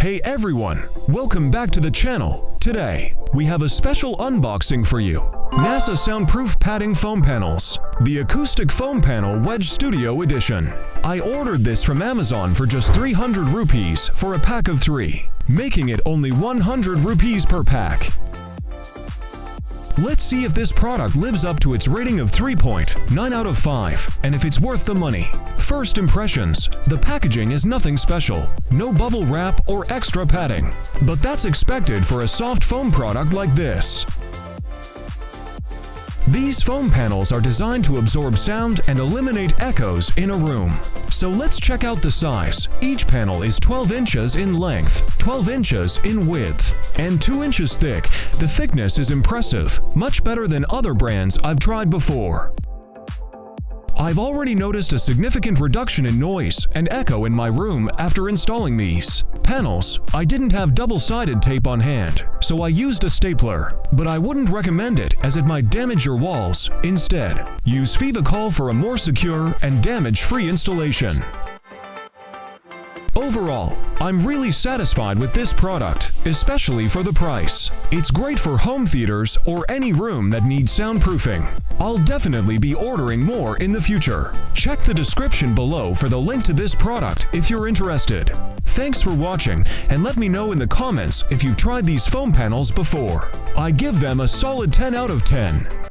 Hey everyone, welcome back to the channel. Today, we have a special unboxing for you. NASA Soundproof Padding Foam Panels, the Acoustic Foam Panel Wedge Studio Edition. I ordered this from Amazon for just 300 rupees for a pack of 3, making it only 100 rupees per pack. Let's see if this product lives up to its rating of 3.9 out of 5, and if it's worth the money. First impressions, the packaging is nothing special, no bubble wrap or extra padding. But that's expected for a soft foam product like this. These foam panels are designed to absorb sound and eliminate echoes in a room. So let's check out the size. Each panel is 12 inches in length, 12 inches in width, and 2 inches thick. The thickness is impressive, much better than other brands I've tried before. I've already noticed a significant reduction in noise and echo in my room after installing these panels. I didn't have double-sided tape on hand, so I used a stapler, but I wouldn't recommend it as it might damage your walls. Instead, use fevicol for a more secure and damage-free installation. Overall, I'm really satisfied with this product, especially for the price. It's great for home theaters or any room that needs soundproofing. I'll definitely be ordering more in the future. Check the description below for the link to this product if you're interested. Thanks for watching, and let me know in the comments if you've tried these foam panels before. I give them a solid 10 out of 10.